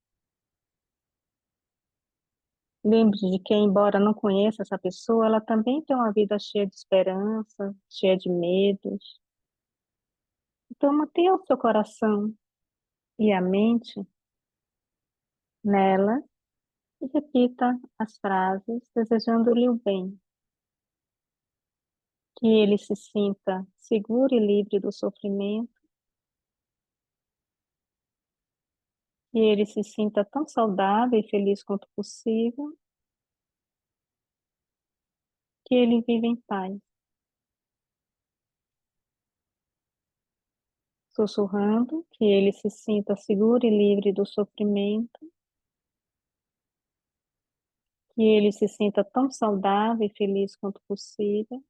Speaker 1: Lembre de que, embora não conheça essa pessoa, ela também tem uma vida cheia de esperança, cheia de medos. Então, mantenha o seu coração e a mente nela e repita as frases desejando-lhe o bem. Que ele se sinta seguro e livre do sofrimento, que ele se sinta tão saudável e feliz quanto possível, que ele viva em paz. Sussurrando, que ele se sinta seguro e livre do sofrimento, que ele se sinta tão saudável e feliz quanto possível,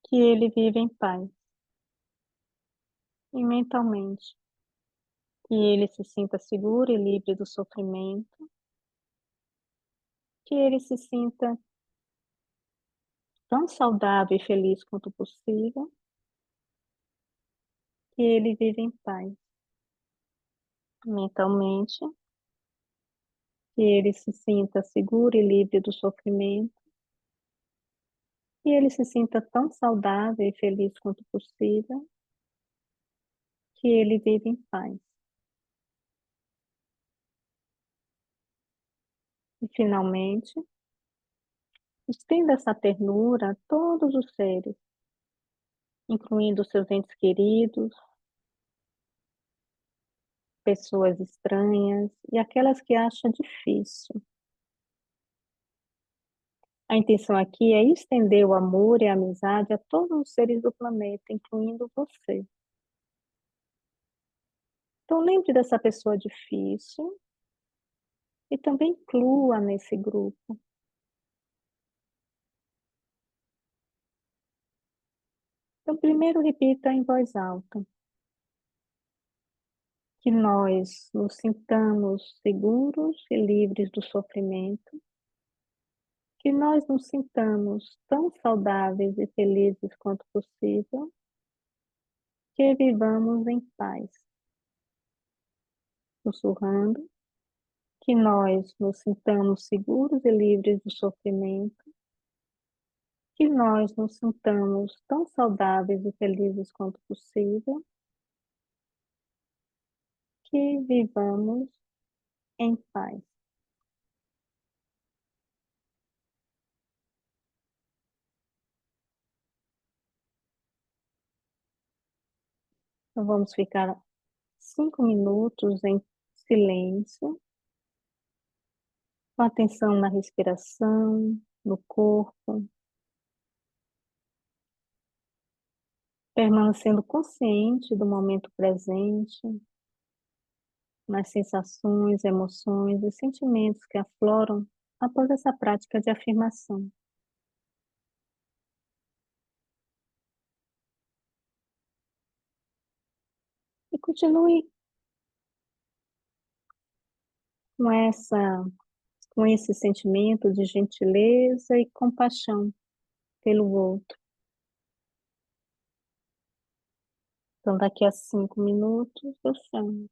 Speaker 1: que ele viva em paz. E mentalmente, que ele se sinta seguro e livre do sofrimento, que ele se sinta tão saudável e feliz quanto possível, que ele viva em paz. Mentalmente, que ele se sinta seguro e livre do sofrimento, que ele se sinta tão saudável e feliz quanto possível, que ele viva em paz. E, finalmente, estenda essa ternura a todos os seres, incluindo seus entes queridos, pessoas estranhas e aquelas que acha difícil. A intenção aqui é estender o amor e a amizade a todos os seres do planeta, incluindo você. Então, lembre dessa pessoa difícil e também inclua nesse grupo. Então, primeiro repita em voz alta que nós nos sintamos seguros e livres do sofrimento, que nós nos sintamos tão saudáveis e felizes quanto possível, que vivamos em paz. Sussurrando, que nós nos sintamos seguros e livres do sofrimento, que nós nos sintamos tão saudáveis e felizes quanto possível, que vivamos em paz. Então vamos ficar 5 minutos em silêncio, com atenção na respiração, no corpo, permanecendo consciente do momento presente, nas sensações, emoções e sentimentos que afloram após essa prática de afirmação. E continue com com esse sentimento de gentileza e compaixão pelo outro. Então, daqui a 5 minutos, eu chamo.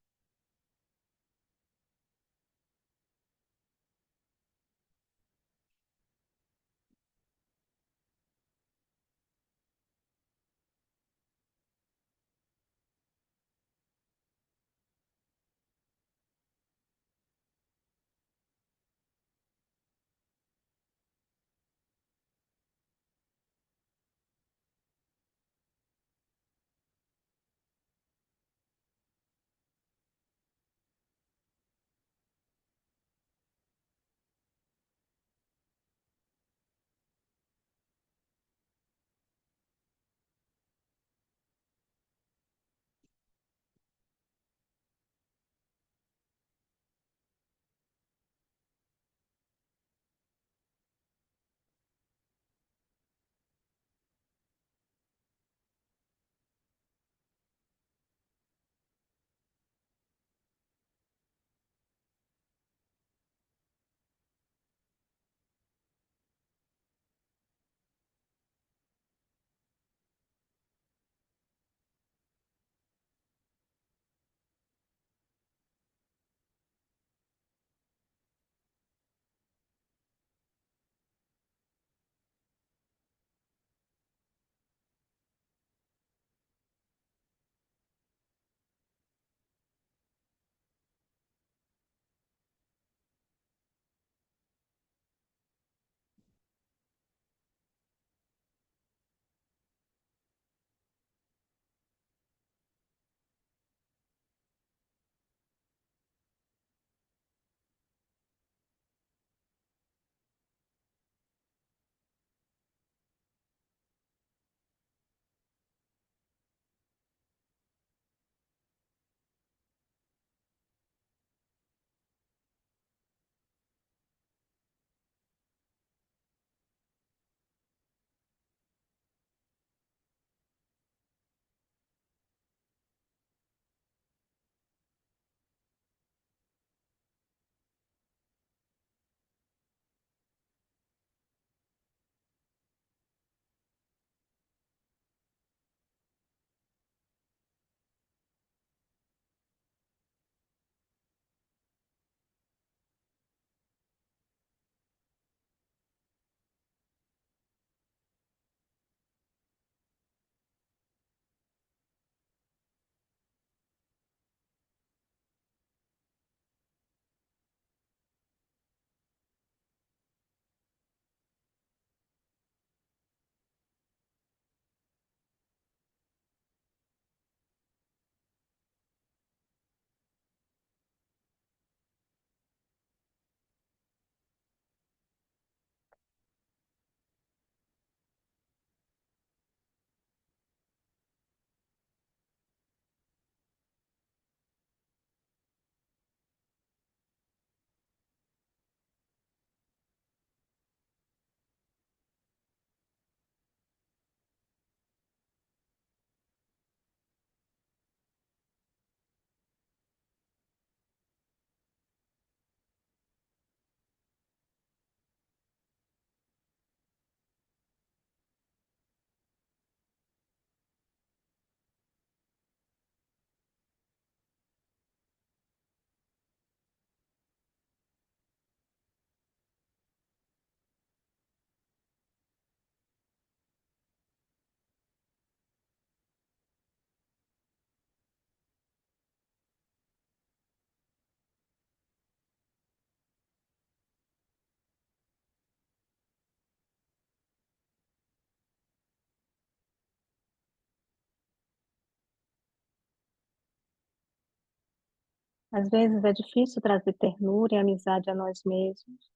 Speaker 1: Às vezes é difícil trazer ternura e amizade a nós mesmos.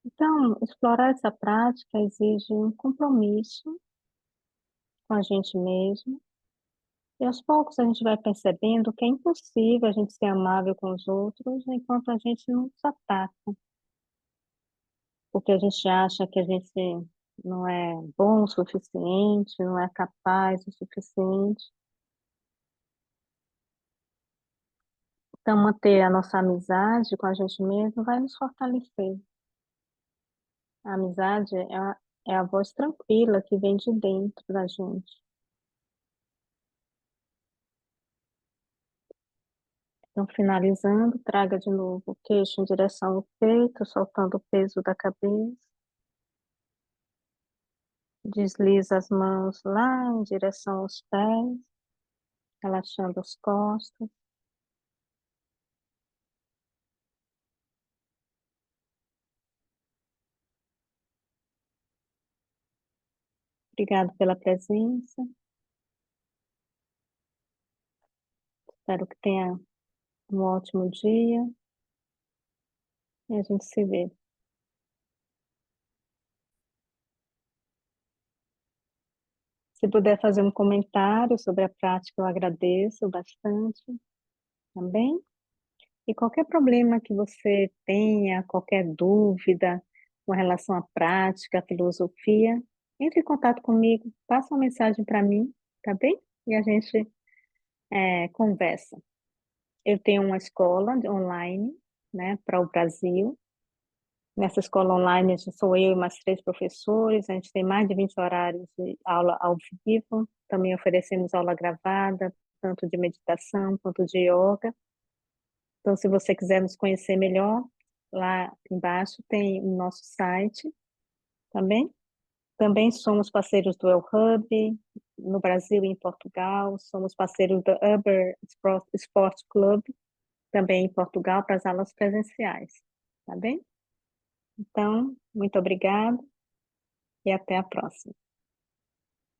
Speaker 1: Então, explorar essa prática exige um compromisso com a gente mesmo. E aos poucos a gente vai percebendo que é impossível a gente ser amável com os outros enquanto a gente não se ataca, porque a gente acha que a gente não é bom o suficiente, não é capaz o suficiente. Então, manter a nossa amizade com a gente mesmo vai nos fortalecer. A amizade é a voz tranquila que vem de dentro da gente. Então, finalizando, traga de novo o queixo em direção ao peito, soltando o peso da cabeça. Desliza as mãos lá em direção aos pés, relaxando as costas. Obrigado pela presença. Espero que tenha um ótimo dia e a gente se vê. Se puder fazer um comentário sobre a prática, eu agradeço bastante também. E qualquer problema que você tenha, qualquer dúvida com relação à prática, à filosofia, entre em contato comigo, passa uma mensagem para mim, tá bem? E a gente conversa. Eu tenho uma escola online, né, para o Brasil. Nessa escola online, sou eu e mais 3 professores, a gente tem mais de 20 horários de aula ao vivo, também oferecemos aula gravada, tanto de meditação quanto de yoga. Então, se você quiser nos conhecer melhor, lá embaixo tem o nosso site também. Também somos parceiros do El Hub, no Brasil e em Portugal, somos parceiros do Uber Sport Club, também em Portugal, para as aulas presenciais, tá bem? Então, muito obrigada e até a próxima.